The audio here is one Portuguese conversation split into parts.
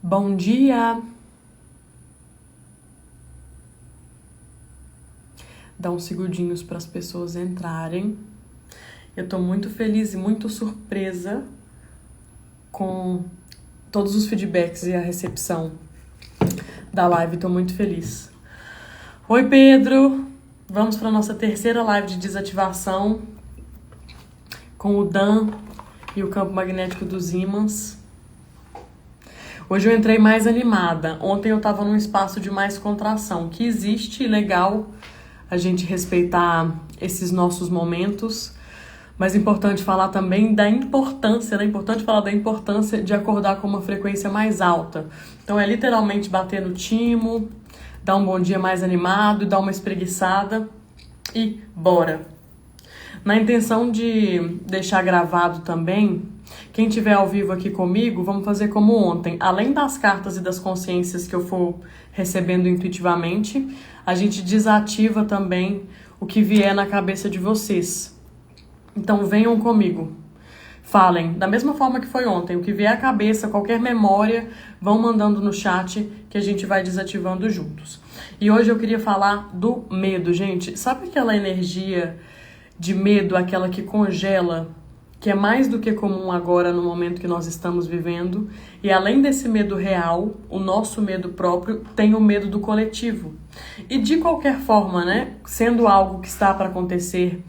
Bom dia! Dá uns segundinhos para as pessoas entrarem. Eu tô muito feliz e muito surpresa com todos os feedbacks e a recepção da live. Tô muito feliz. Oi, Pedro! Vamos para nossa terceira live de desativação com o Dan e o campo magnético dos ímãs. Hoje eu entrei mais animada. Ontem eu estava num espaço de mais contração, que existe, legal a gente respeitar esses nossos momentos, mas é importante falar também da importância, né? É importante falar da importância de acordar com uma frequência mais alta. Então é literalmente bater no timo, dar um bom dia mais animado, dar uma espreguiçada e bora! Na intenção de deixar gravado também, quem estiver ao vivo aqui comigo, vamos fazer como ontem. Além das cartas e das consciências que eu for recebendo intuitivamente, a gente desativa também o que vier na cabeça de vocês. Então venham comigo. Falem, da mesma forma que foi ontem, o que vier à cabeça, qualquer memória, vão mandando no chat que a gente vai desativando juntos. E hoje eu queria falar do medo, gente. Sabe aquela energia de medo, aquela que congela, que é mais do que comum agora no momento que nós estamos vivendo? E além desse medo real, o nosso medo próprio, tem o medo do coletivo. E de qualquer forma, né, sendo algo que está para acontecer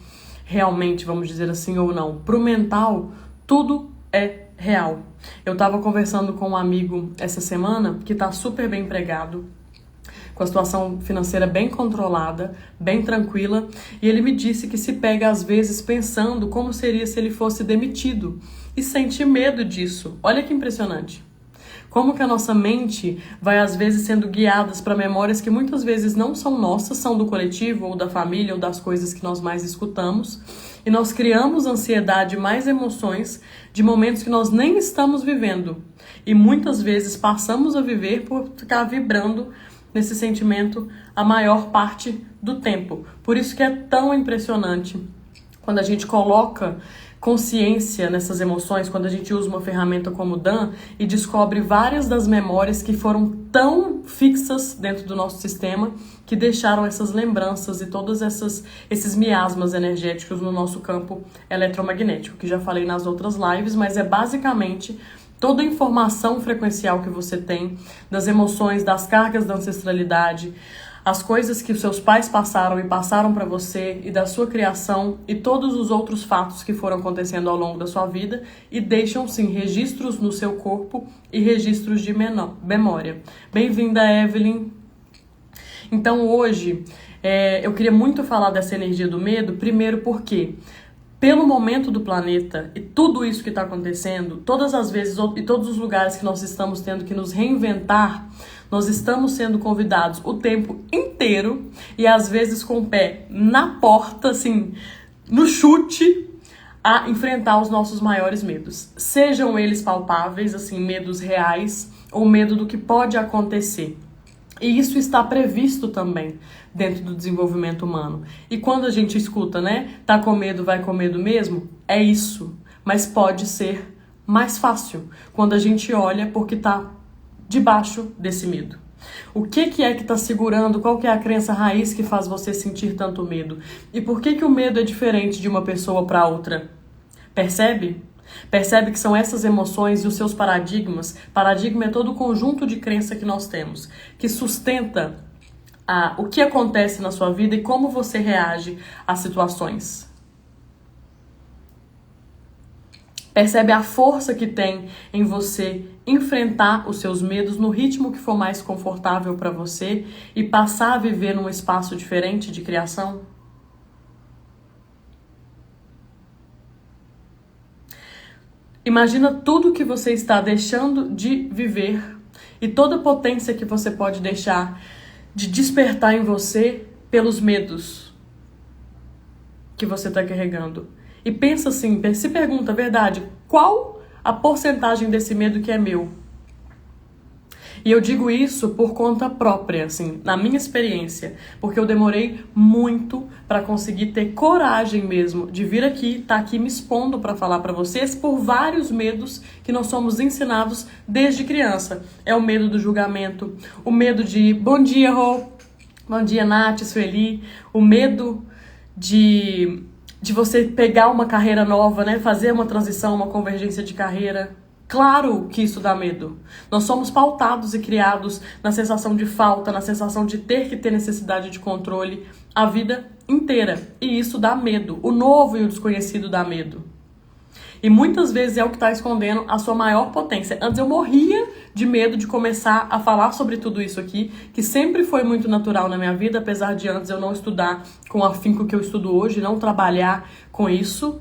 realmente, vamos dizer assim, ou não, pro mental, tudo é real. Eu estava conversando com um amigo essa semana que está super bem empregado, com a situação financeira bem controlada, bem tranquila, e ele me disse que se pega às vezes pensando como seria se ele fosse demitido e sente medo disso. Olha que impressionante. Como que a nossa mente vai às vezes sendo guiadas para memórias que muitas vezes não são nossas, são do coletivo ou da família ou das coisas que nós mais escutamos, e nós criamos ansiedade, mais emoções de momentos que nós nem estamos vivendo, e muitas vezes passamos a viver por ficar vibrando nesse sentimento a maior parte do tempo. Por isso que é tão impressionante quando a gente coloca consciência nessas emoções, quando a gente usa uma ferramenta como o Dan e descobre várias das memórias que foram tão fixas dentro do nosso sistema que deixaram essas lembranças e todos esses miasmas energéticos no nosso campo eletromagnético, que já falei nas outras lives, mas é basicamente toda a informação frequencial que você tem das emoções, das cargas da ancestralidade, as coisas que os seus pais passaram e passaram para você e da sua criação e todos os outros fatos que foram acontecendo ao longo da sua vida e deixam, sim, registros no seu corpo e registros de memória. Bem-vinda, Evelyn! Então, hoje, eu queria muito falar dessa energia do medo, primeiro porque pelo momento do planeta e tudo isso que está acontecendo, todas as vezes e todos os lugares que nós estamos tendo que nos reinventar, nós estamos sendo convidados o tempo inteiro e às vezes com o pé na porta, assim, no chute, a enfrentar os nossos maiores medos. Sejam eles palpáveis, assim, medos reais ou medo do que pode acontecer. E isso está previsto também dentro do desenvolvimento humano. E quando a gente escuta, né? Tá com medo, vai com medo mesmo? É isso. Mas pode ser mais fácil quando a gente olha porque tá debaixo desse medo. O que é que tá segurando? Qual que é a crença raiz que faz você sentir tanto medo? E por que o medo é diferente de uma pessoa para outra? Percebe? Percebe que são essas emoções e os seus paradigmas. Paradigma é todo o conjunto de crença que nós temos, que sustenta o que acontece na sua vida e como você reage às situações. Percebe a força que tem em você enfrentar os seus medos no ritmo que for mais confortável para você e passar a viver num espaço diferente de criação? Imagina tudo que você está deixando de viver e toda a potência que você pode deixar de despertar em você pelos medos que você está carregando. E pensa assim, se pergunta, verdade, qual a porcentagem desse medo que é meu? E eu digo isso por conta própria, assim, na minha experiência, porque eu demorei muito para conseguir ter coragem mesmo de vir aqui, tá aqui me expondo para falar para vocês por vários medos que nós somos ensinados desde criança. É o medo do julgamento, o medo de bom dia, Rô, bom dia, Nath, Sueli, o medo de você pegar uma carreira nova, né, fazer uma transição, uma convergência de carreira. Claro que isso dá medo. Nós somos pautados e criados na sensação de falta, na sensação de ter que ter necessidade de controle a vida inteira. E isso dá medo. O novo e o desconhecido dá medo. E muitas vezes é o que está escondendo a sua maior potência. Antes eu morria de medo de começar a falar sobre tudo isso aqui, que sempre foi muito natural na minha vida, apesar de antes eu não estudar com o afinco que eu estudo hoje, não trabalhar com isso.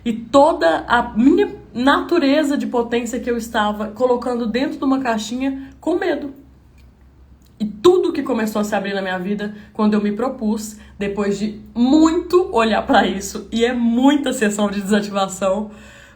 E toda a minha natureza de potência que eu estava colocando dentro de uma caixinha com medo. E tudo que começou a se abrir na minha vida quando eu me propus, depois de muito olhar para isso, e é muita sessão de desativação,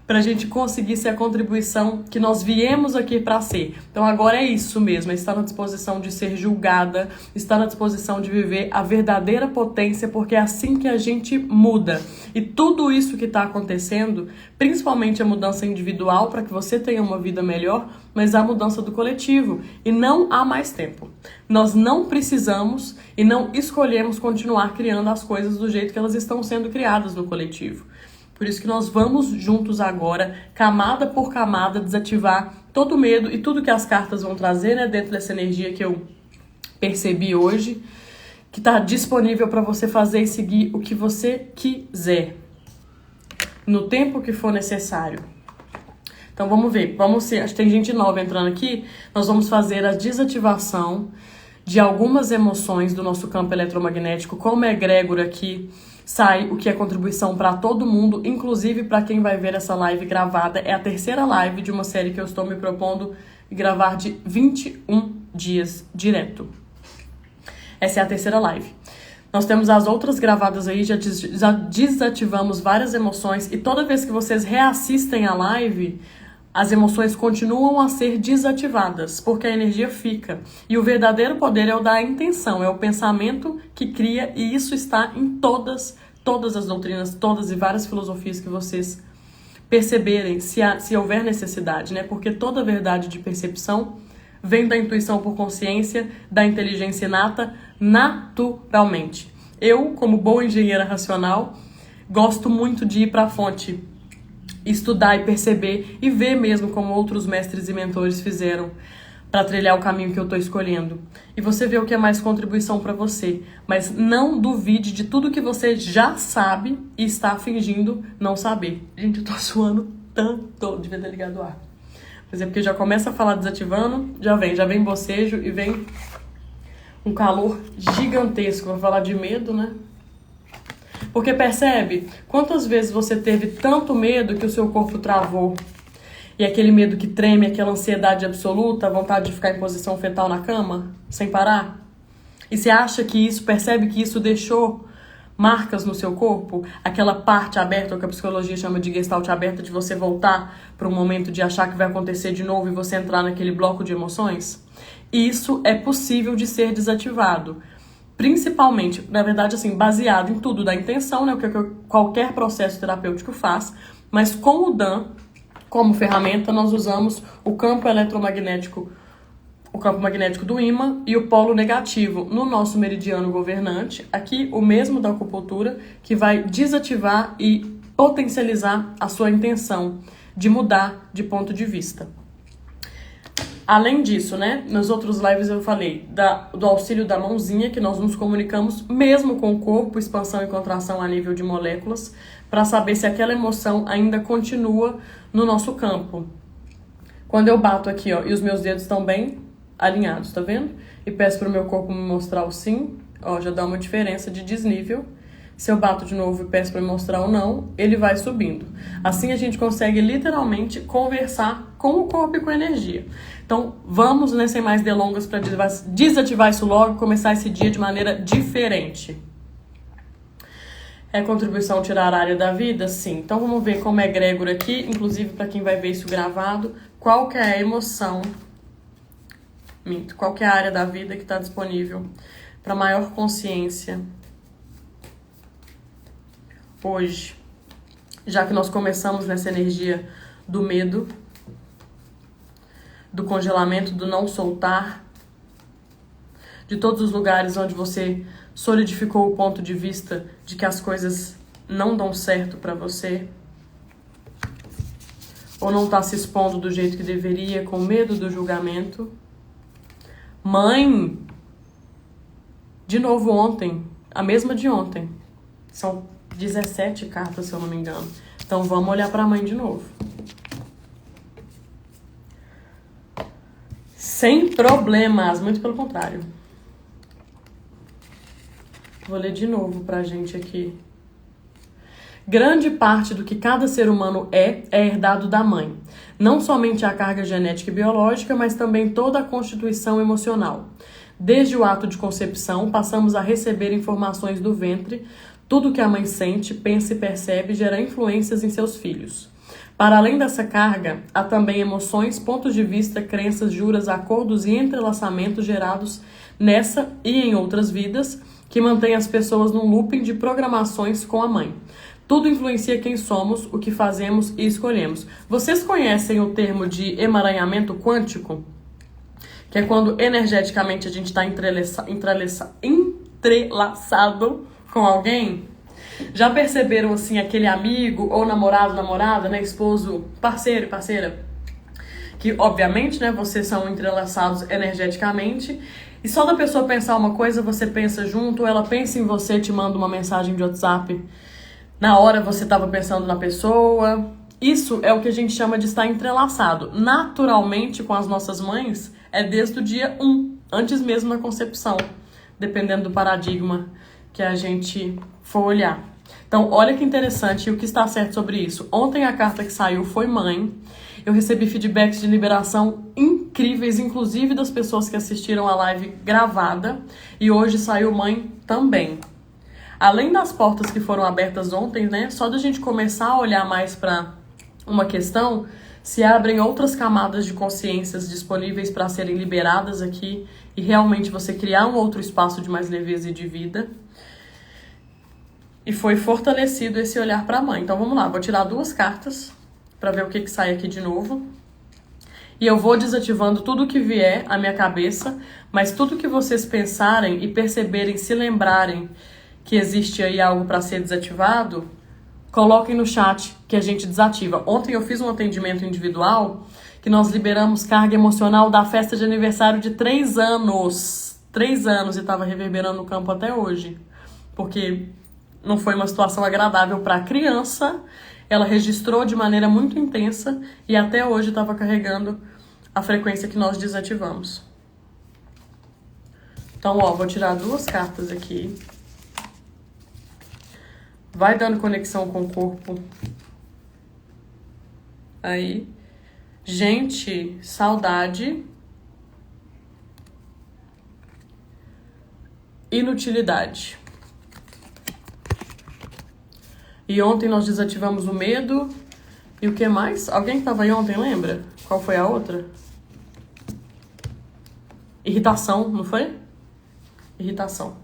para a gente conseguir ser a contribuição que nós viemos aqui para ser. Então agora é isso mesmo, é estar na disposição de ser julgada, estar na disposição de viver a verdadeira potência, porque é assim que a gente muda. E tudo isso que está acontecendo, principalmente a mudança individual para que você tenha uma vida melhor, mas a mudança do coletivo. E não há mais tempo. Nós não precisamos e não escolhemos continuar criando as coisas do jeito que elas estão sendo criadas no coletivo. Por isso que nós vamos juntos agora, camada por camada, desativar todo o medo e tudo que as cartas vão trazer, né, dentro dessa energia que eu percebi hoje, que está disponível para você fazer e seguir o que você quiser, no tempo que for necessário. Então vamos ver, acho que tem gente nova entrando aqui, nós vamos fazer a desativação de algumas emoções do nosso campo eletromagnético, como é egrégora aqui, sai o que é contribuição para todo mundo, inclusive para quem vai ver essa live gravada. É a terceira live de uma série que eu estou me propondo gravar de 21 dias direto. Essa é a terceira live. Nós temos as outras gravadas aí, já desativamos várias emoções, e toda vez que vocês reassistem a live, as emoções continuam a ser desativadas, porque a energia fica. E o verdadeiro poder é o da intenção, é o pensamento que cria, e isso está em todas as doutrinas, todas e várias filosofias que vocês perceberem, se houver necessidade, né? Porque toda verdade de percepção vem da intuição por consciência, da inteligência inata, naturalmente. Eu, como boa engenheira racional, gosto muito de ir para a fonte, estudar e perceber e ver mesmo como outros mestres e mentores fizeram para trilhar o caminho que eu estou escolhendo. E você vê o que é mais contribuição para você. Mas não duvide de tudo que você já sabe e está fingindo não saber. Gente, eu tô suando tanto. Devia ter ligado o ar. Mas é porque já começa a falar desativando, já vem bocejo e vem um calor gigantesco. Vou falar de medo, né? Porque percebe quantas vezes você teve tanto medo que o seu corpo travou. E aquele medo que treme, aquela ansiedade absoluta, a vontade de ficar em posição fetal na cama, sem parar. E você acha que isso, percebe que isso deixou marcas no seu corpo? Aquela parte aberta, o que a psicologia chama de gestalt aberta, de você voltar para um momento de achar que vai acontecer de novo e você entrar naquele bloco de emoções? Isso é possível de ser desativado. Principalmente, na verdade, assim, baseado em tudo da intenção, né, o que qualquer processo terapêutico faz, mas com o DAN, como ferramenta, nós usamos o campo eletromagnético, o campo magnético do ímã e o polo negativo no nosso meridiano governante, aqui o mesmo da acupuntura, que vai desativar e potencializar a sua intenção de mudar de ponto de vista. Além disso, né, nos outros lives eu falei do auxílio da mãozinha, que nós nos comunicamos mesmo com o corpo, expansão e contração a nível de moléculas, para saber se aquela emoção ainda continua no nosso campo. Quando eu bato aqui, ó, e os meus dedos estão bem alinhados, tá vendo? E peço para o meu corpo me mostrar o sim, ó, já dá uma diferença de desnível. Se eu bato de novo e peço para me mostrar o não, ele vai subindo. Assim a gente consegue literalmente conversar com o corpo e com a energia. Então vamos, né, sem mais delongas, para desativar isso logo e começar esse dia de maneira diferente. É contribuição tirar a área da vida? Sim. Então vamos ver como é egrégora aqui, inclusive para quem vai ver isso gravado, qual que é a emoção Minto. Qual que é a área da vida que está disponível para maior consciência hoje? Já que nós começamos nessa energia do medo, do congelamento, do não soltar, de todos os lugares onde você solidificou o ponto de vista de que as coisas não dão certo para você, ou não tá se expondo do jeito que deveria, com medo do julgamento. Mãe, de novo ontem, a mesma de ontem. São 17 cartas, se eu não me engano. Então vamos olhar para a mãe de novo. Sem problemas, muito pelo contrário. Vou ler de novo pra gente aqui. Grande parte do que cada ser humano é herdado da mãe. Não somente a carga genética e biológica, mas também toda a constituição emocional. Desde o ato de concepção, passamos a receber informações do ventre. Tudo que a mãe sente, pensa e percebe gera influências em seus filhos. Para além dessa carga, há também emoções, pontos de vista, crenças, juras, acordos e entrelaçamentos gerados nessa e em outras vidas, que mantém as pessoas num looping de programações com a mãe. Tudo influencia quem somos, o que fazemos e escolhemos. Vocês conhecem o termo de emaranhamento quântico? Que é quando energeticamente a gente está entrelaçado com alguém? Já perceberam, assim, aquele amigo ou namorado, namorada, né, esposo, parceiro, parceira? Que, obviamente, né, vocês são entrelaçados energeticamente. E só da pessoa pensar uma coisa, você pensa junto, ela pensa em você, te manda uma mensagem de WhatsApp. Na hora você estava pensando na pessoa. Isso é o que a gente chama de estar entrelaçado. Naturalmente, com as nossas mães, é desde o dia 1, antes mesmo da concepção, dependendo do paradigma que a gente for olhar. Então, olha que interessante e o que está certo sobre isso. Ontem a carta que saiu foi mãe. Eu recebi feedbacks de liberação incríveis, inclusive das pessoas que assistiram a live gravada. E hoje saiu mãe também. Além das portas que foram abertas ontem, né? Só da gente começar a olhar mais para uma questão, se abrem outras camadas de consciências disponíveis para serem liberadas aqui e realmente você criar um outro espaço de mais leveza e de vida. E foi fortalecido esse olhar para a mãe. Então vamos lá, vou tirar 2 cartas para ver o que sai aqui de novo. E eu vou desativando tudo que vier à minha cabeça, mas tudo que vocês pensarem e perceberem, se lembrarem que existe aí algo para ser desativado, coloquem no chat que a gente desativa. Ontem eu fiz um atendimento individual que nós liberamos carga emocional da festa de aniversário de 3 anos. 3 anos e estava reverberando no campo até hoje. Porque não foi uma situação agradável para a criança. Ela registrou de maneira muito intensa e até hoje estava carregando a frequência que nós desativamos. Então, ó, vou tirar 2 cartas aqui. Vai dando conexão com o corpo. Aí. Gente, saudade. Inutilidade. E ontem nós desativamos o medo. E o que mais? Alguém que tava aí ontem, lembra? Qual foi a outra? Irritação, não foi? Irritação.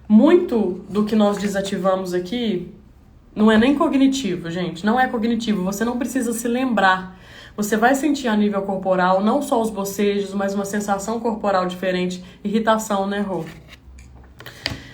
Muito do que nós desativamos aqui não é nem cognitivo, gente. Não é cognitivo. Você não precisa se lembrar. Você vai sentir a nível corporal, não só os bocejos, mas uma sensação corporal diferente. Irritação, né, Rô?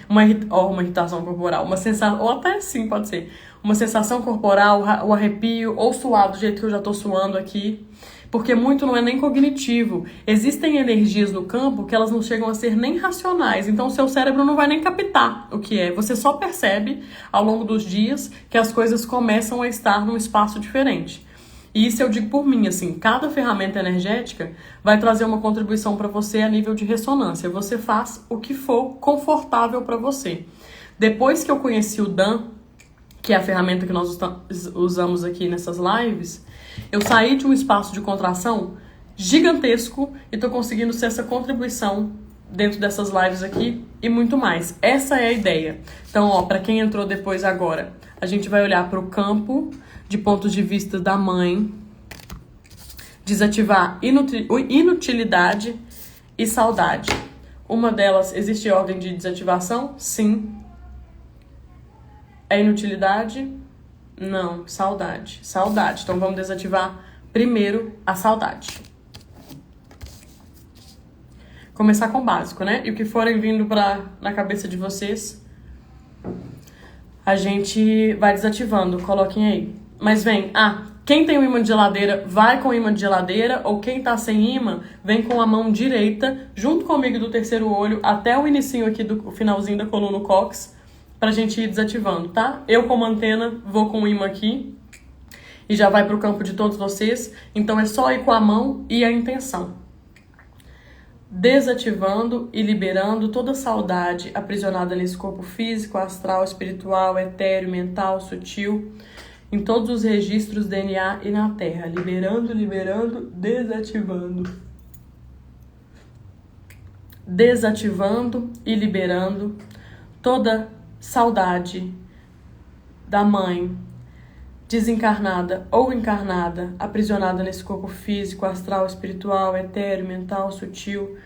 Uma irritação corporal. Uma sensação, ou até sim, pode ser. Uma sensação corporal, o arrepio, ou suar do jeito que eu já tô suando aqui. Porque muito não é nem cognitivo. Existem energias no campo que elas não chegam a ser nem racionais. Então o seu cérebro não vai nem captar o que é. Você só percebe ao longo dos dias que as coisas começam a estar num espaço diferente. E isso eu digo por mim, assim, cada ferramenta energética vai trazer uma contribuição para você a nível de ressonância. Você faz o que for confortável para você. Depois que eu conheci o Dan, que é a ferramenta que nós usamos aqui nessas lives, eu saí de um espaço de contração gigantesco e tô conseguindo ser essa contribuição dentro dessas lives aqui e muito mais. Essa é a ideia. Então, ó, para quem entrou depois agora, a gente vai olhar para o campo de pontos de vista da mãe, desativar inutilidade e saudade. Uma delas, existe ordem de desativação? Sim. É inutilidade? Não. Saudade. Saudade. Então vamos desativar primeiro a saudade. Começar com o básico, né? E o que forem vindo na cabeça de vocês, a gente vai desativando. Coloquem aí. Mas vem, quem tem o ímã de geladeira, vai com o ímã de geladeira, ou quem tá sem ímã, vem com a mão direita, junto comigo do terceiro olho, até o inicinho aqui do finalzinho da coluna cox, pra gente ir desativando, tá? Eu, como antena, vou com o ímã aqui, e já vai pro campo de todos vocês, então é só ir com a mão e a intenção. Desativando e liberando toda saudade aprisionada nesse corpo físico, astral, espiritual, etéreo, mental, sutil, em todos os registros DNA e na Terra. Liberando, liberando, desativando. Desativando e liberando toda saudade da mãe, desencarnada ou encarnada, aprisionada nesse corpo físico, astral, espiritual, etéreo, mental, sutil,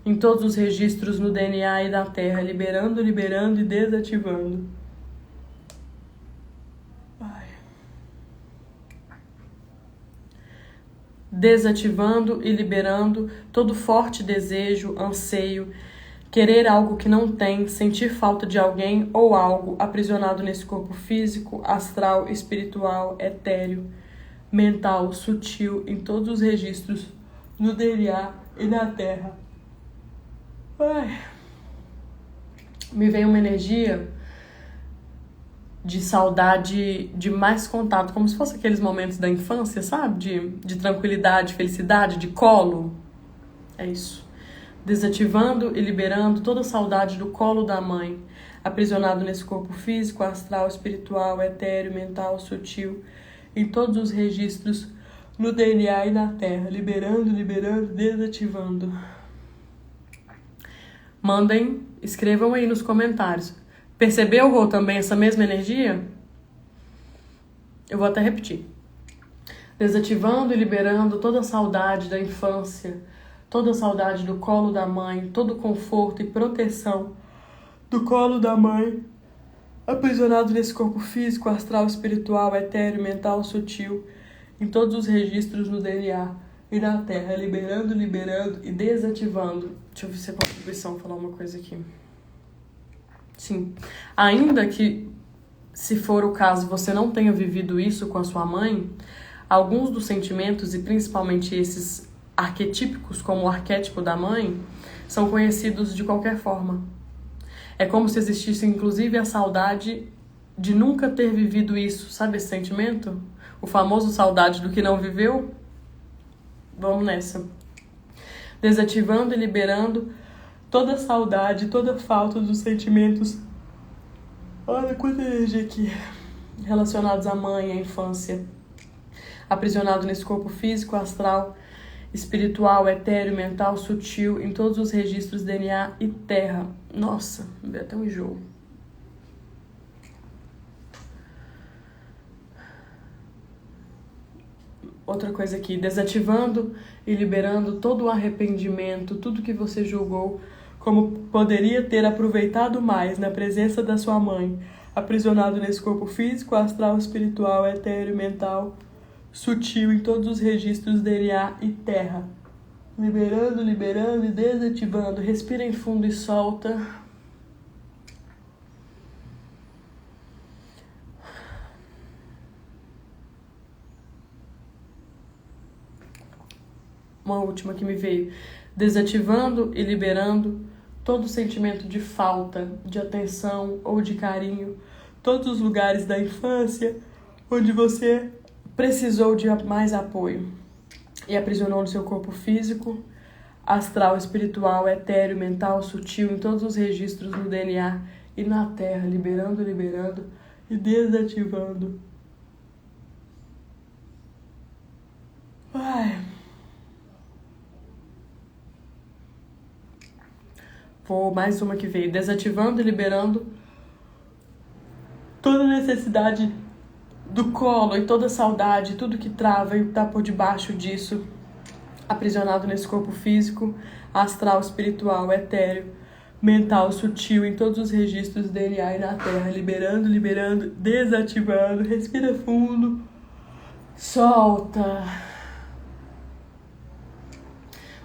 em todos os registros no DNA e na Terra. Liberando, liberando e desativando. Desativando e liberando todo forte desejo, anseio, querer algo que não tem, sentir falta de alguém ou algo aprisionado nesse corpo físico, astral, espiritual, etéreo, mental, sutil, em todos os registros no DNA e na Terra. Me veio uma energia de saudade, de mais contato, como se fosse aqueles momentos da infância, sabe? De tranquilidade, felicidade, de colo. É isso. Desativando e liberando toda a saudade do colo da mãe, aprisionado nesse corpo físico, astral, espiritual, etéreo, mental, sutil, em todos os registros no DNA e na Terra. Liberando, liberando, desativando. Mandem, escrevam aí nos comentários. Percebeu, Rô, também essa mesma energia? Eu vou até repetir. Desativando e liberando toda a saudade da infância, toda a saudade do colo da mãe, todo o conforto e proteção do colo da mãe, aprisionado nesse corpo físico, astral, espiritual, etéreo, mental, sutil, em todos os registros no DNA e na Terra. Liberando, liberando e desativando. Deixa eu ver se é contribuição falar uma coisa aqui. Sim, ainda que, se for o caso, você não tenha vivido isso com a sua mãe, alguns dos sentimentos, e principalmente esses arquetípicos, como o arquétipo da mãe, são conhecidos de qualquer forma. É como se existisse, inclusive, a saudade de nunca ter vivido isso. Sabe esse sentimento? O famoso saudade do que não viveu? Vamos nessa. Desativando e liberando toda a saudade, toda a falta dos sentimentos. Olha quanta energia aqui. Relacionados à mãe, à infância. Aprisionado nesse corpo físico, astral, espiritual, etéreo, mental, sutil, em todos os registros DNA e Terra. Nossa, me deu até um enjoo. Outra coisa aqui, desativando e liberando todo o arrependimento, tudo que você julgou como poderia ter aproveitado mais na presença da sua mãe, aprisionado nesse corpo físico, astral, espiritual, etéreo, mental, sutil, em todos os registros DNA e Terra. Liberando, liberando e desativando. Respira em fundo e solta. Uma última que me veio. Desativando e liberando todo sentimento de falta, de atenção ou de carinho. Todos os lugares da infância onde você precisou de mais apoio e aprisionou no seu corpo físico, astral, espiritual, etéreo, mental, sutil, em todos os registros no DNA e na Terra, liberando, liberando e desativando. Vou mais uma que veio, desativando e liberando toda necessidade do colo e toda saudade, tudo que trava e tá por debaixo disso, aprisionado nesse corpo físico, astral, espiritual, etéreo, mental, sutil, em todos os registros DNA e na Terra, liberando, liberando, desativando, respira fundo, solta.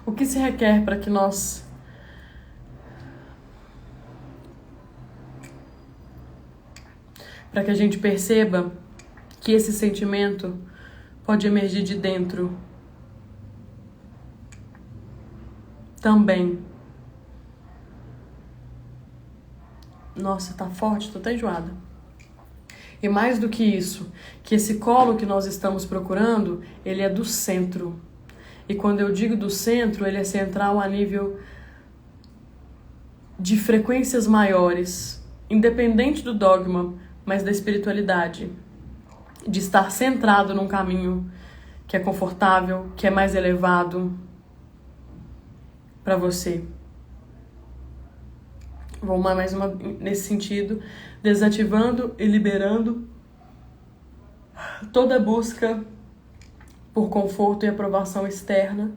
O que se requer para que a gente perceba que esse sentimento pode emergir de dentro também. Nossa, tá forte, tô até enjoada. E mais do que isso, que esse colo que nós estamos procurando, ele é do centro. E quando eu digo do centro, ele é central a nível de frequências maiores, independente do dogma, mas da espiritualidade. De estar centrado num caminho que é confortável, que é mais elevado para você. Vou mais uma nesse sentido, desativando e liberando toda busca por conforto e aprovação externa,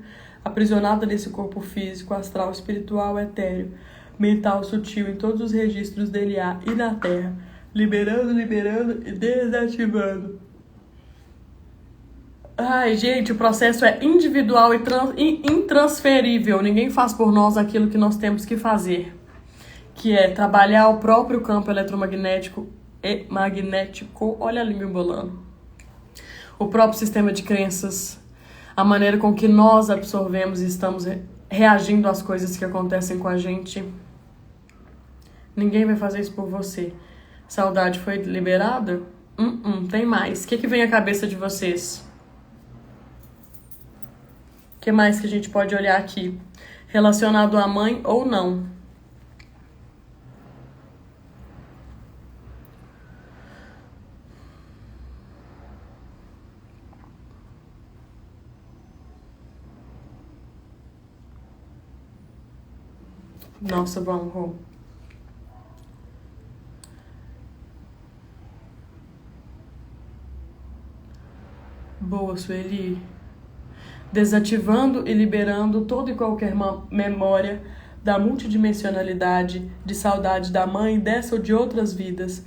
aprisionada nesse corpo físico, astral, espiritual, etéreo, mental, sutil, em todos os registros DNA e na Terra, liberando, liberando e desativando. Ai, gente, o processo é individual e intransferível. Ninguém faz por nós aquilo que nós temos que fazer, que é trabalhar o próprio campo eletromagnético e magnético, olha a língua embolando, o próprio sistema de crenças, a maneira com que nós absorvemos e estamos reagindo às coisas que acontecem com a gente. Ninguém vai fazer isso por você. Saudade foi liberada? Tem mais. O que vem à cabeça de vocês? O que mais que a gente pode olhar aqui? Relacionado à mãe ou não? Nossa, vamos, Rô. Boa, Sueli. Desativando e liberando toda e qualquer memória da multidimensionalidade, de saudade da mãe, dessa ou de outras vidas,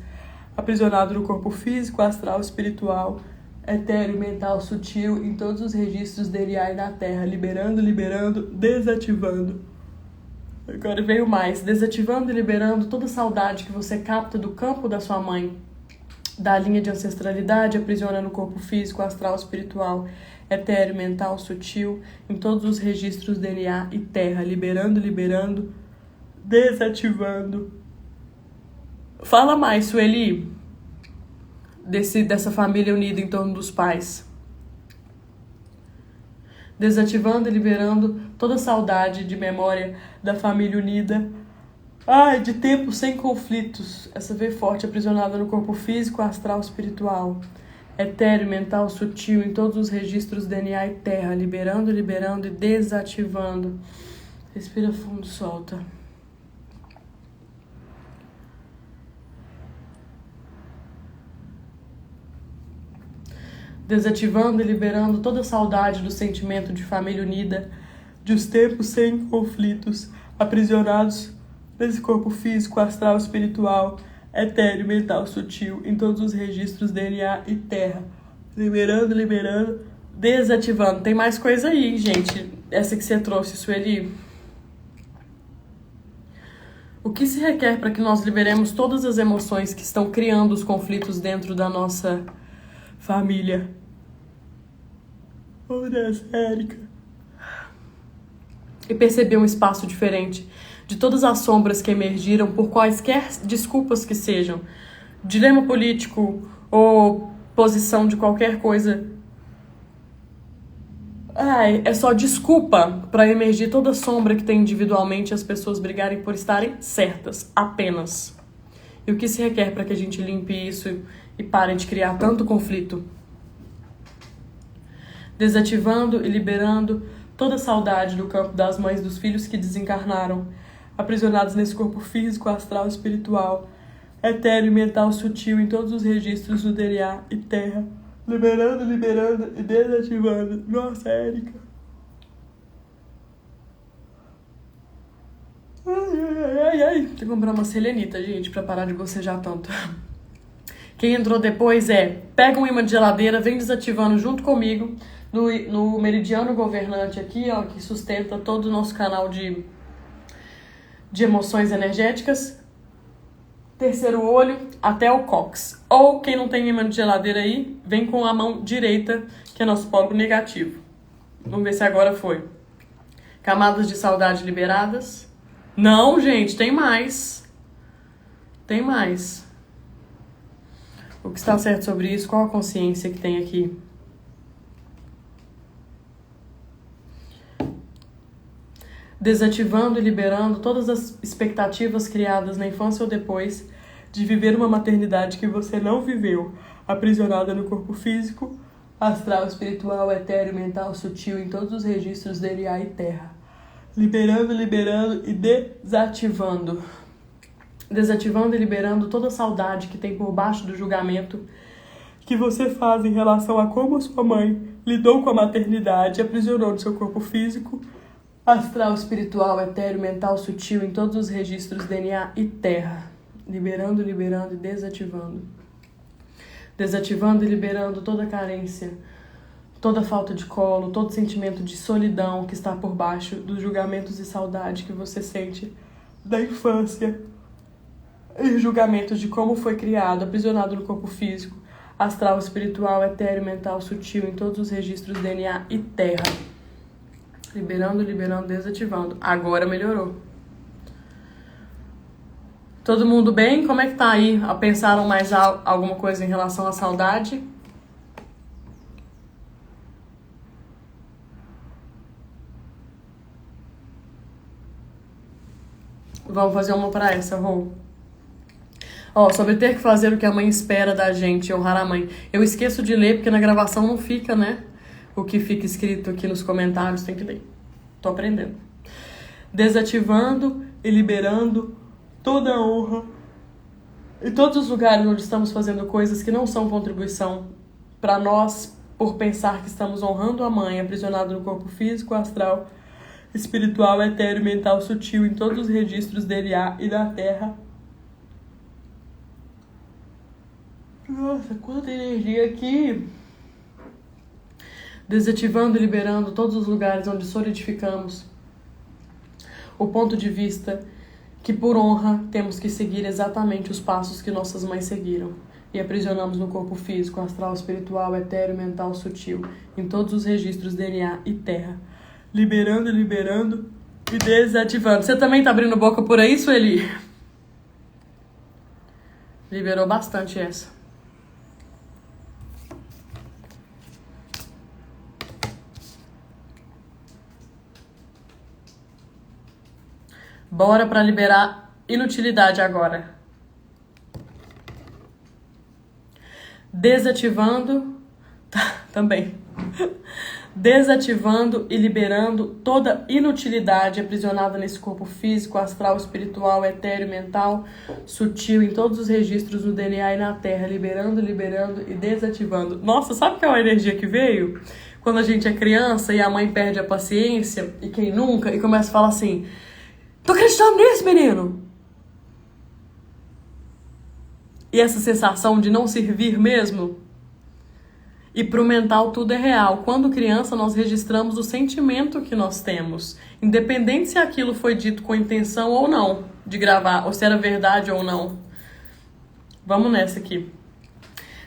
aprisionado no corpo físico, astral, espiritual, etéreo, mental, sutil, em todos os registros DNA e na Terra, liberando, liberando, desativando. Agora veio mais, desativando e liberando toda saudade que você capta do campo da sua mãe, da linha de ancestralidade, aprisiona no corpo físico, astral, espiritual, etéreo, mental, sutil, em todos os registros DNA e Terra, liberando, liberando, desativando. Fala mais, Sueli, dessa família unida em torno dos pais. Desativando e liberando toda saudade de memória da família unida. Ai, de tempo sem conflitos. Essa veio forte, aprisionada no corpo físico, astral, espiritual, etéreo, mental, sutil, em todos os registros DNA e Terra, liberando, liberando e desativando. Respira fundo, solta. Desativando e liberando toda saudade do sentimento de família unida, de os tempos sem conflitos, aprisionados nesse corpo físico, astral, espiritual, etéreo, mental, sutil, em todos os registros DNA e Terra. Liberando, liberando, desativando. Tem mais coisa aí, gente. Essa que você trouxe, Sueli. O que se requer para que nós liberemos todas as emoções que estão criando os conflitos dentro da nossa família? Oh, Deus, Érica. E perceber um espaço diferente de todas as sombras que emergiram por quaisquer desculpas que sejam, dilema político ou posição de qualquer coisa. Ai, é só desculpa para emergir toda a sombra que tem individualmente as pessoas brigarem por estarem certas, apenas. E o que se requer para que a gente limpe isso e parem de criar tanto conflito? Desativando e liberando toda a saudade do campo das mães dos filhos que desencarnaram, aprisionados nesse corpo físico, astral, espiritual, etéreo, mental, sutil, em todos os registros do DNA e Terra, liberando, liberando e desativando. Nossa, Érica. Ai. Tem que comprar uma selenita, gente, pra parar de bocejar tanto. Quem entrou depois pega um imã de geladeira, vem desativando junto comigo no meridiano governante aqui, ó, que sustenta todo o nosso canal de emoções energéticas. Terceiro olho até o cóccix. Ou quem não tem imã de geladeira aí, vem com a mão direita, que é nosso polo negativo. Vamos ver se agora foi. Camadas de saudade liberadas. Não, gente, tem mais. Tem mais. O que está certo sobre isso? Qual a consciência que tem aqui? Desativando e liberando todas as expectativas criadas na infância ou depois de viver uma maternidade que você não viveu, aprisionada no corpo físico, astral, espiritual, etéreo, mental, sutil, em todos os registros DNA e terra. Liberando e desativando. Desativando e liberando toda a saudade que tem por baixo do julgamento que você faz em relação a como sua mãe lidou com a maternidade, aprisionou no seu corpo físico, astral, espiritual, etéreo, mental, sutil, em todos os registros DNA e terra. Liberando e desativando. Desativando e liberando toda carência, toda falta de colo, todo sentimento de solidão que está por baixo dos julgamentos e saudade que você sente da infância. E julgamentos de como foi criado, aprisionado no corpo físico, astral, espiritual, etéreo, mental, sutil, em todos os registros DNA e terra. Liberando, desativando. Agora melhorou. Todo mundo bem? Como é que tá aí? Pensaram mais alguma coisa em relação à saudade? Vamos fazer uma pra essa, Rô. Ó, sobre ter que fazer o que a mãe espera da gente, honrar a mãe. Eu esqueço de ler porque na gravação não fica, né? O que fica escrito aqui nos comentários tem que ler. Tô aprendendo. Desativando e liberando toda a honra em todos os lugares onde estamos fazendo coisas que não são contribuição para nós, por pensar que estamos honrando a mãe, aprisionado no corpo físico, astral, espiritual, etéreo, mental, sutil, em todos os registros DNA e da Terra. Nossa, quanta energia aqui! Desativando e liberando todos os lugares onde solidificamos o ponto de vista que, por honra, temos que seguir exatamente os passos que nossas mães seguiram e aprisionamos no corpo físico, astral, espiritual, etéreo, mental, sutil, em todos os registros DNA e terra. Liberando e desativando. Você também tá abrindo boca por aí, Sueli? Liberou bastante essa. Bora pra liberar inutilidade agora. Desativando, também. Desativando e liberando toda inutilidade aprisionada nesse corpo físico, astral, espiritual, etéreo, mental, sutil, em todos os registros no DNA e na Terra. Liberando e desativando. Nossa, sabe qual é a energia que veio? Quando a gente é criança e a mãe perde a paciência, e quem nunca, e começa a falar assim: tô acreditando nisso, menino! E essa sensação de não servir mesmo. E pro mental tudo é real. Quando criança, nós registramos o sentimento que nós temos. Independente se aquilo foi dito com intenção ou não de gravar, ou se era verdade ou não. Vamos nessa aqui.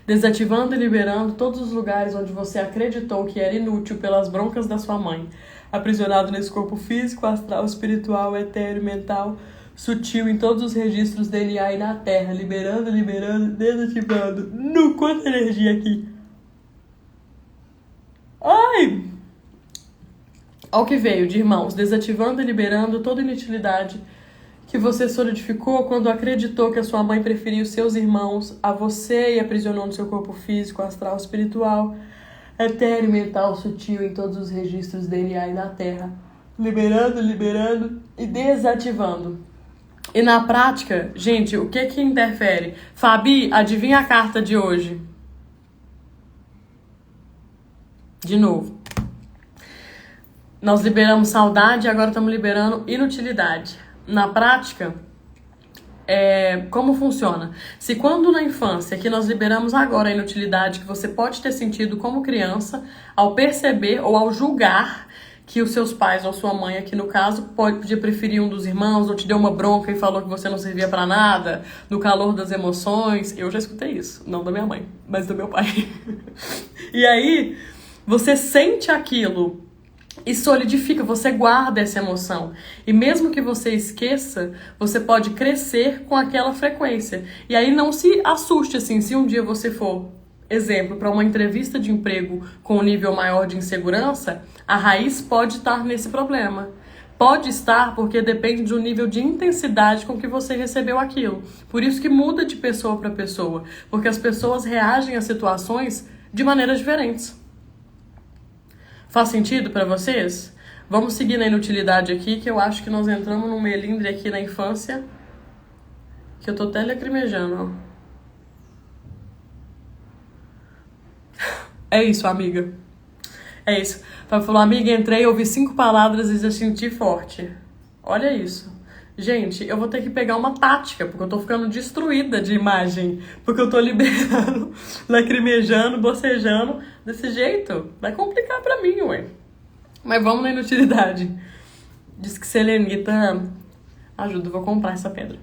Desativando e liberando todos os lugares onde você acreditou que era inútil pelas broncas da sua mãe. Aprisionado nesse corpo físico, astral, espiritual, etéreo, mental, sutil, em todos os registros DNA e na Terra. Liberando, desativando. Quanta energia aqui! Ai! Olha o que veio de irmãos. Desativando e liberando toda inutilidade que você solidificou quando acreditou que a sua mãe preferia os seus irmãos a você e aprisionou no seu corpo físico, astral, espiritual, etéreo, mental, sutil, em todos os registros DNA e na Terra. Liberando e desativando. E na prática, gente, o que interfere? Fabi, adivinha a carta de hoje? De novo. Nós liberamos saudade e agora estamos liberando inutilidade. na prática, como funciona? Se quando na infância, que nós liberamos agora a inutilidade que você pode ter sentido como criança, ao perceber ou ao julgar que os seus pais ou sua mãe, aqui no caso, podia preferir um dos irmãos ou te deu uma bronca e falou que você não servia pra nada, no calor das emoções. Eu já escutei isso, não da minha mãe, mas do meu pai. E aí, você sente aquilo e solidifica, você guarda essa emoção. E mesmo que você esqueça, você pode crescer com aquela frequência. E aí não se assuste, assim, se um dia você for, exemplo, para uma entrevista de emprego com um nível maior de insegurança, a raiz pode estar nesse problema. Pode estar porque depende do nível de intensidade com que você recebeu aquilo. Por isso que muda de pessoa para pessoa. Porque as pessoas reagem a situações de maneiras diferentes. Faz sentido pra vocês? Vamos seguir na inutilidade aqui, que eu acho que nós entramos num melindre aqui na infância, que eu tô até lacrimejando, ó. É isso, amiga. É isso. Fábio falou, amiga, entrei, ouvi 5 palavras e já senti forte. Olha isso. Gente, eu vou ter que pegar uma tática, porque eu tô ficando destruída de imagem. Porque eu tô liberando, lacrimejando, bocejando desse jeito. Vai complicar pra mim, ué. Mas vamos na inutilidade. Diz que Selenita ajuda, eu vou comprar essa pedra.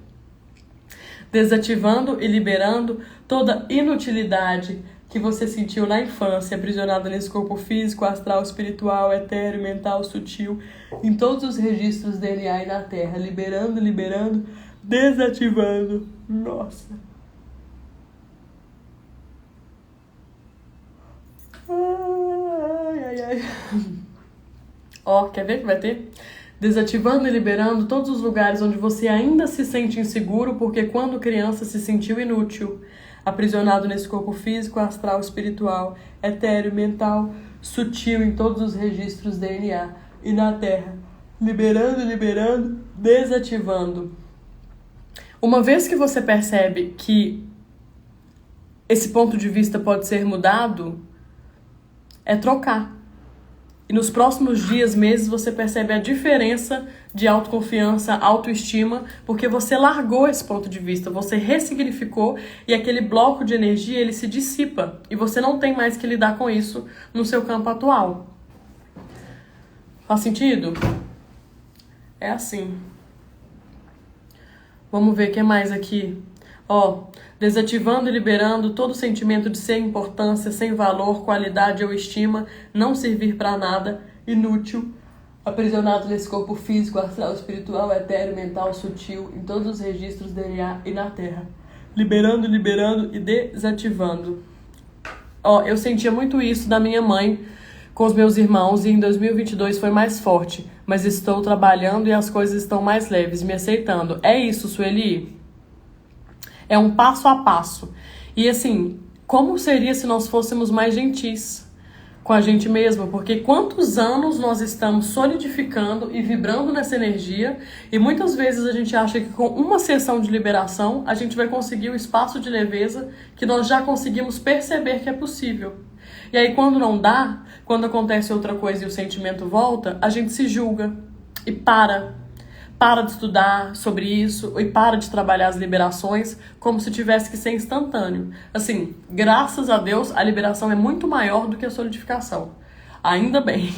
Desativando e liberando toda inutilidade que você sentiu na infância, aprisionada nesse corpo físico, astral, espiritual, etéreo, mental, sutil, em todos os registros DNA e na Terra, liberando, desativando. Nossa. Ai. Ó, quer ver que vai ter? Desativando e liberando todos os lugares onde você ainda se sente inseguro, porque quando criança se sentiu inútil, aprisionado nesse corpo físico, astral, espiritual, etéreo, mental, sutil em todos os registros DNA e na Terra. Liberando, desativando. Uma vez que você percebe que esse ponto de vista pode ser mudado, é trocar. E nos próximos dias, meses, você percebe a diferença de autoconfiança, autoestima, porque você largou esse ponto de vista, você ressignificou e aquele bloco de energia, ele se dissipa. E você não tem mais que lidar com isso no seu campo atual. Faz sentido? É assim. Vamos ver o que mais aqui. Ó, desativando e liberando todo sentimento de sem importância, sem valor, qualidade ou estima, não servir pra nada, inútil, aprisionado nesse corpo físico, astral, espiritual, etéreo, mental, sutil, em todos os registros DNA e na Terra. Liberando e desativando. Ó, eu sentia muito isso da minha mãe com os meus irmãos e em 2022 foi mais forte, mas estou trabalhando e as coisas estão mais leves, me aceitando. É isso, Sueli? É um passo a passo. E assim, como seria se nós fôssemos mais gentis com a gente mesma? Porque quantos anos nós estamos solidificando e vibrando nessa energia e muitas vezes a gente acha que com uma sessão de liberação a gente vai conseguir o espaço de leveza que nós já conseguimos perceber que é possível. E aí quando não dá, quando acontece outra coisa e o sentimento volta, a gente se julga e para de estudar sobre isso e para de trabalhar as liberações como se tivesse que ser instantâneo. Assim, graças a Deus, a liberação é muito maior do que a solidificação. Ainda bem.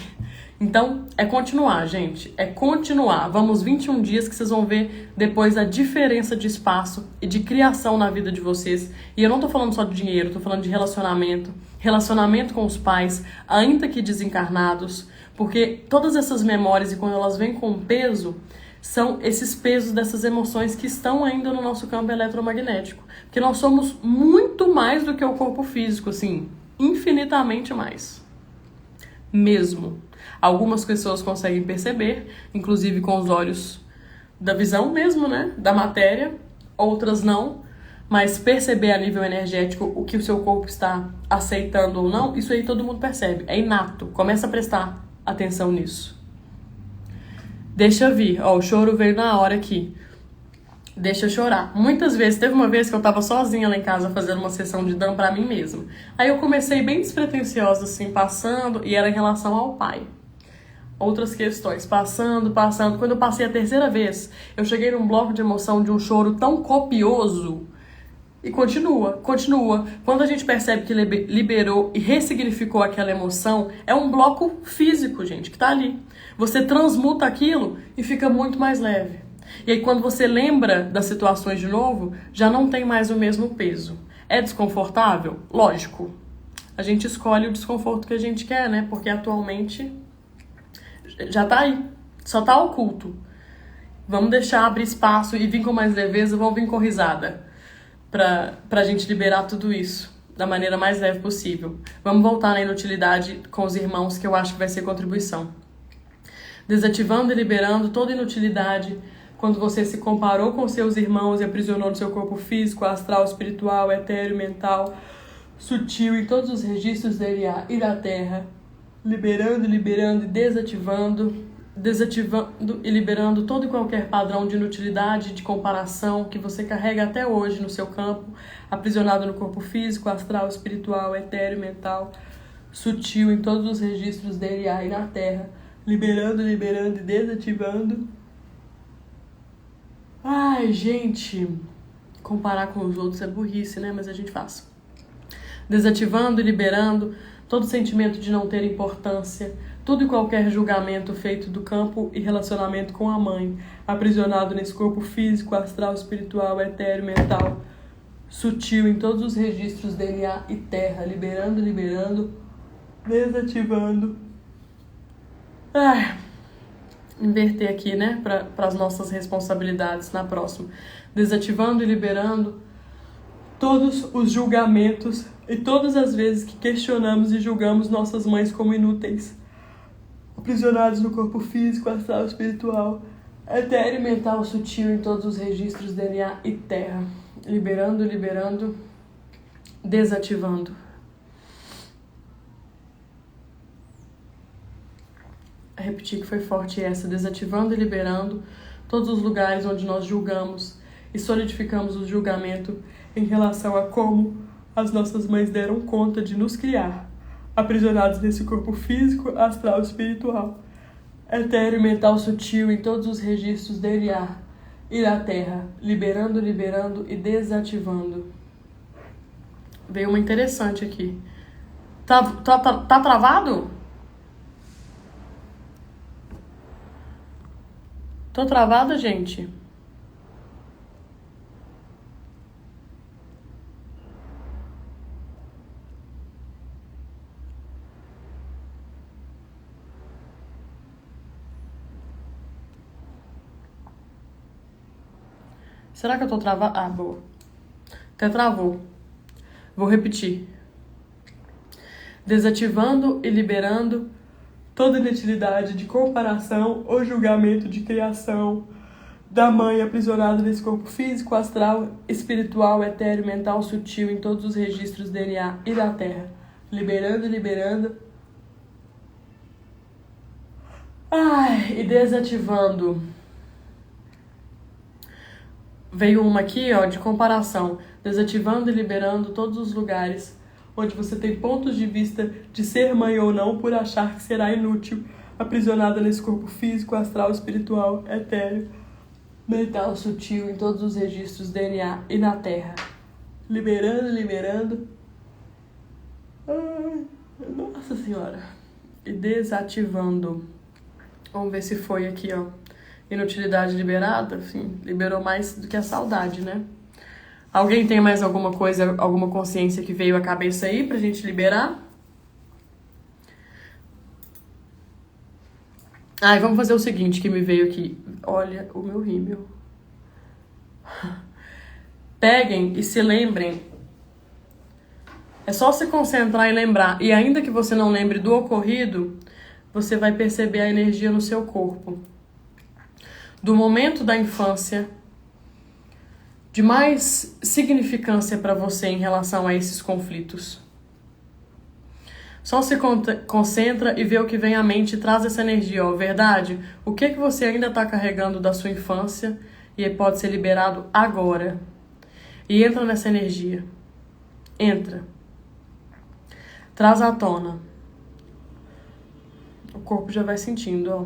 Então, é continuar, gente. É continuar. Vamos 21 dias que vocês vão ver depois a diferença de espaço e de criação na vida de vocês. E eu não tô falando só de dinheiro, tô falando de relacionamento com os pais, ainda que desencarnados, porque todas essas memórias, e quando elas vêm com peso, são esses pesos dessas emoções que estão ainda no nosso campo eletromagnético. Porque nós somos muito mais do que o corpo físico, assim, infinitamente mais. Mesmo. Algumas pessoas conseguem perceber, inclusive com os olhos da visão mesmo, né? Da matéria. Outras não. Mas perceber a nível energético o que o seu corpo está aceitando ou não, isso aí todo mundo percebe. É inato. Começa a prestar atenção nisso. Deixa vir. Ó, o choro veio na hora aqui. Deixa eu chorar. Muitas vezes, teve uma vez que eu tava sozinha lá em casa fazendo uma sessão de Dan pra mim mesma. Aí eu comecei bem despretensiosa, assim, passando, e era em relação ao pai. outras questões. Passando. Quando eu passei a terceira vez, eu cheguei num bloco de emoção de um choro tão copioso. E continua. Quando a gente percebe que liberou e ressignificou aquela emoção, é um bloco físico, gente, que tá ali. Você transmuta aquilo e fica muito mais leve. E aí quando você lembra das situações de novo, já não tem mais o mesmo peso. É desconfortável? Lógico. A gente escolhe o desconforto que a gente quer, né? Porque atualmente já tá aí. Só tá oculto. Vamos deixar abrir espaço e vir com mais leveza, vamos vir com risada. Pra gente liberar tudo isso da maneira mais leve possível. Vamos voltar na inutilidade com os irmãos, que eu acho que vai ser contribuição. Desativando e liberando toda inutilidade quando você se comparou com seus irmãos e aprisionou no seu corpo físico, astral, espiritual, etéreo, mental, sutil, em todos os registros da DNA e da Terra. Liberando e desativando e liberando todo e qualquer padrão de inutilidade, de comparação que você carrega até hoje no seu campo, aprisionado no corpo físico, astral, espiritual, etéreo, mental, sutil, em todos os registros DNA e na Terra. Liberando e desativando. Ai, gente, comparar com os outros é burrice, né? Mas a gente faz. Desativando e liberando todo sentimento de não ter importância, tudo e qualquer julgamento feito do campo e relacionamento com a mãe, aprisionado nesse corpo físico, astral, espiritual, etéreo, mental, sutil, em todos os registros DNA e Terra. Liberando, desativando. Inverter aqui, né, para as nossas responsabilidades na próxima. Desativando e liberando todos os julgamentos e todas as vezes que questionamos e julgamos nossas mães como inúteis, aprisionados no corpo físico, astral, espiritual, etéreo, mental, sutil, em todos os registros DNA e Terra. Liberando, desativando. Repetir que foi forte essa. Desativando e liberando todos os lugares onde nós julgamos e solidificamos o julgamento em relação a como as nossas mães deram conta de nos criar, aprisionados nesse corpo físico, astral, espiritual, etéreo, mental, sutil, em todos os registros DNA e da Terra. Liberando e desativando. Veio uma interessante aqui. Tá travado? Tô travada, gente? Será que eu tô travada? Ah, boa. Até travou. Vou repetir. Desativando e liberando toda inutilidade de comparação ou julgamento de criação da mãe aprisionada nesse corpo físico, astral, espiritual, etéreo, mental, sutil, em todos os registros DNA e da Terra. Liberando. E desativando. Veio uma aqui, ó, de comparação. Desativando e liberando todos os lugares onde você tem pontos de vista de ser mãe ou não por achar que será inútil, aprisionada nesse corpo físico, astral, espiritual, etéreo, mental, sutil, em todos os registros DNA e na Terra. Liberando. Nossa Senhora. E desativando. Vamos ver se foi aqui, ó. Inutilidade liberada, enfim, liberou mais do que a saudade, né? Alguém tem mais alguma coisa, alguma consciência que veio à cabeça aí pra gente liberar? E vamos fazer o seguinte que me veio aqui. Olha o meu rímel. Peguem e se lembrem. É só se concentrar e lembrar. E ainda que você não lembre do ocorrido, você vai perceber a energia no seu corpo. Do momento da infância, de mais significância para você em relação a esses conflitos. Só se concentra e vê o que vem à mente e traz essa energia, ó, verdade? O que você ainda está carregando da sua infância e pode ser liberado agora. E entra nessa energia. Entra. Traz à tona. O corpo já vai sentindo, ó.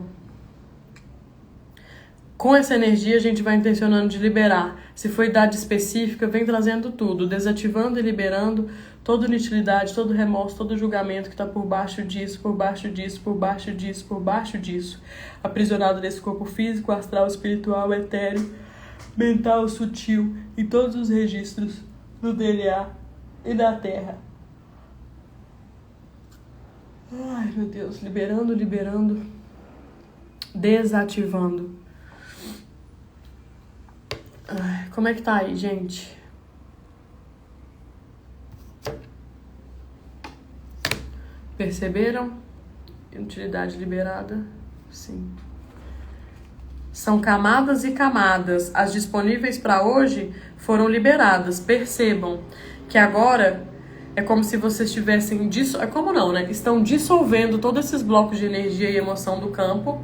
Com essa energia, a gente vai intencionando de liberar. Se for idade específica, vem trazendo tudo, desativando e liberando toda inutilidade, todo remorso, todo julgamento que está por baixo disso, por baixo disso, por baixo disso, por baixo disso. Aprisionado nesse corpo físico, astral, espiritual, etéreo, mental, sutil, em todos os registros do DNA e da Terra. Ai, meu Deus, liberando, liberando, desativando. Ai, como é que tá aí, gente? Perceberam? Inutilidade liberada? Sim. São camadas e camadas. As disponíveis para hoje foram liberadas. Percebam que agora é como se vocês estivessem... Como não, né? Estão dissolvendo todos esses blocos de energia e emoção do campo.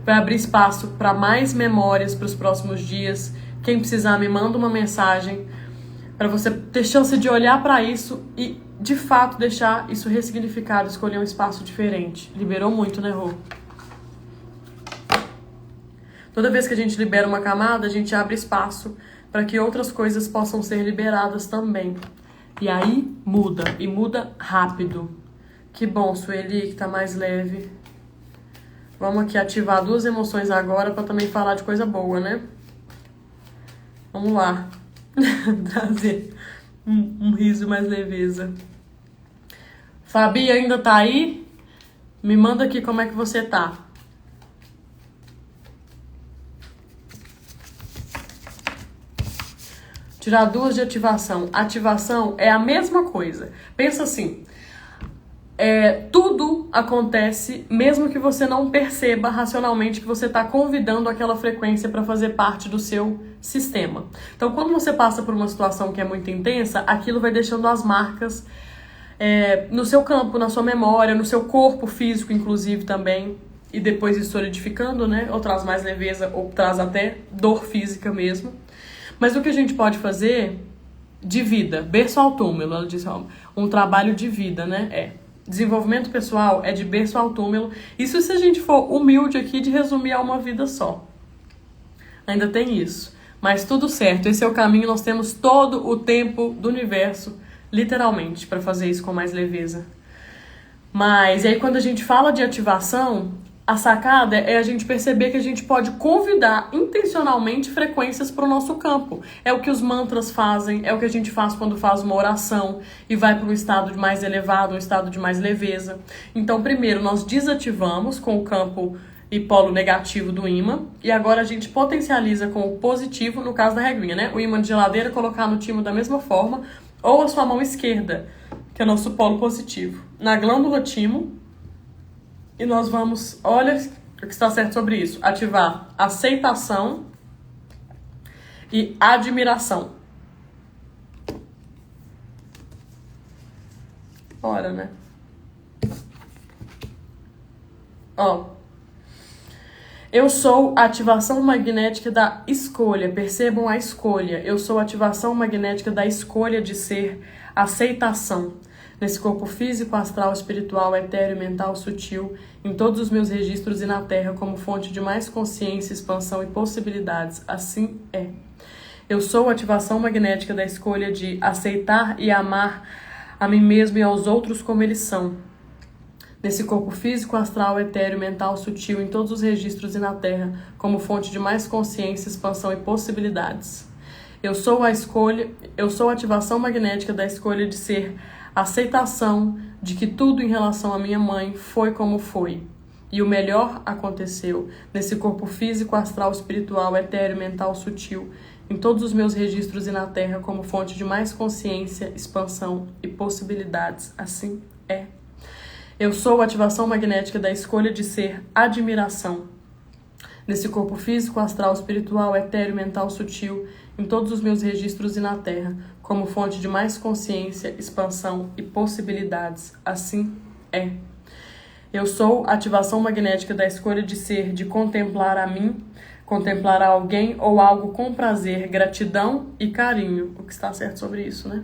Vai abrir espaço para mais memórias para os próximos dias. Quem precisar me manda uma mensagem para você ter chance de olhar para isso e, de fato, deixar isso ressignificado, escolher um espaço diferente. Liberou muito, né, Rô? Toda vez que a gente libera uma camada, a gente abre espaço para que outras coisas possam ser liberadas também. E aí muda, e muda rápido. Que bom, Sueli, que tá mais leve. Vamos aqui ativar 2 emoções agora para também falar de coisa boa, né? Vamos lá. Trazer um riso mais leveza. Fabi, ainda tá aí? Me manda aqui como é que você tá. Tirar 2 de ativação. Ativação é a mesma coisa. Pensa assim. Tudo acontece, mesmo que você não perceba racionalmente que você está convidando aquela frequência para fazer parte do seu sistema. Então, quando você passa por uma situação que é muito intensa, aquilo vai deixando as marcas no seu campo, na sua memória, no seu corpo físico, inclusive, também. E depois isso solidificando, né? Ou traz mais leveza, ou traz até dor física mesmo. Mas o que a gente pode fazer de vida, berço ao túmulo, ela disse, um trabalho de vida, né? Desenvolvimento pessoal é de berço ao túmulo. Isso se a gente for humilde aqui de resumir a uma vida só. Ainda tem isso. Mas tudo certo, esse é o caminho, nós temos todo o tempo do universo, literalmente, para fazer isso com mais leveza. Mas, e aí quando a gente fala de ativação, a sacada é a gente perceber que a gente pode convidar intencionalmente frequências para o nosso campo. É o que os mantras fazem, é o que a gente faz quando faz uma oração e vai para um estado mais elevado, um estado de mais leveza. Então, primeiro, nós desativamos com o campo e polo negativo do ímã, e agora a gente potencializa com o positivo, no caso da regrinha, né? O ímã de geladeira, colocar no timo da mesma forma, ou a sua mão esquerda, que é o nosso polo positivo, na glândula timo. E nós vamos, olha o que está certo sobre isso, ativar aceitação e admiração. Bora, né? Eu sou a ativação magnética da escolha. Percebam a escolha. Eu sou a ativação magnética da escolha de ser aceitação. Nesse corpo físico, astral, espiritual, etéreo, mental, sutil, em todos os meus registros e na Terra, como fonte de mais consciência, expansão e possibilidades. Assim é. Eu sou a ativação magnética da escolha de aceitar e amar a mim mesmo e aos outros como eles são. Nesse corpo físico, astral, etéreo, mental, sutil, em todos os registros e na Terra, como fonte de mais consciência, expansão e possibilidades. Eu sou a ativação magnética da escolha de ser aceitação de que tudo em relação à minha mãe foi como foi. E o melhor aconteceu nesse corpo físico, astral, espiritual, etéreo, mental, sutil, em todos os meus registros e na Terra, como fonte de mais consciência, expansão e possibilidades. Assim é. Eu sou a ativação magnética da escolha de ser admiração. Nesse corpo físico, astral, espiritual, etéreo, mental, sutil, em todos os meus registros e na Terra, como fonte de mais consciência, expansão e possibilidades. Assim é. Eu sou a ativação magnética da escolha de ser, de contemplar a mim, contemplar a alguém ou algo com prazer, gratidão e carinho. O que está certo sobre isso, né?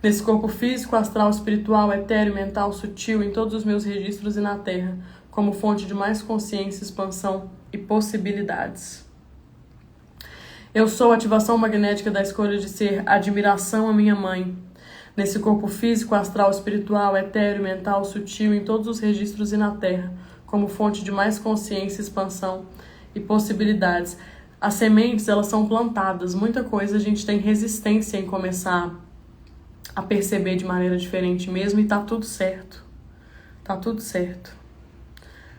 Nesse corpo físico, astral, espiritual, etéreo, mental, sutil, em todos os meus registros e na Terra, como fonte de mais consciência, expansão e possibilidades. Eu sou a ativação magnética da escolha de ser admiração à minha mãe, nesse corpo físico, astral, espiritual, etéreo, mental, sutil, em todos os registros e na Terra, como fonte de mais consciência, expansão e possibilidades. As sementes, elas são plantadas. Muita coisa a gente tem resistência em começar a perceber de maneira diferente mesmo, e tá tudo certo. Tá tudo certo.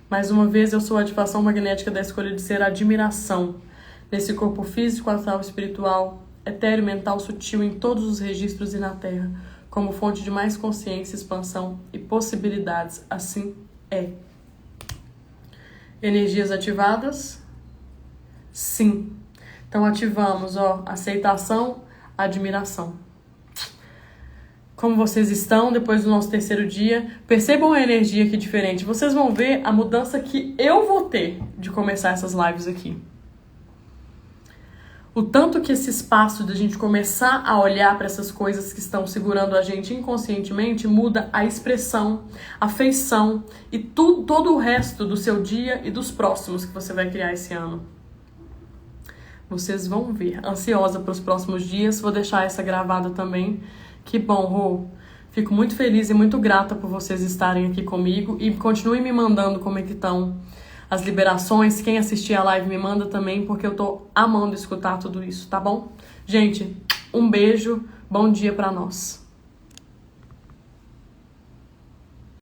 Mais uma vez, eu sou a ativação magnética da escolha de ser admiração, nesse corpo físico, astral, espiritual, etéreo, mental, sutil, em todos os registros e na Terra, como fonte de mais consciência, expansão e possibilidades. Assim é. Energias ativadas? Sim. Então ativamos, aceitação, admiração. Como vocês estão depois do nosso terceiro dia? Percebam a energia aqui diferente. Vocês vão ver a mudança que eu vou ter de começar essas lives aqui. O tanto que esse espaço de a gente começar a olhar para essas coisas que estão segurando a gente inconscientemente muda a expressão, a feição e todo o resto do seu dia e dos próximos que você vai criar esse ano. Vocês vão ver. Ansiosa para os próximos dias. Vou deixar essa gravada também. Que bom, Rô. Fico muito feliz e muito grata por vocês estarem aqui comigo. E continuem me mandando como é que estão as liberações. Quem assistir a live me manda também, porque eu tô amando escutar tudo isso, tá bom? Gente, um beijo. Bom dia para nós.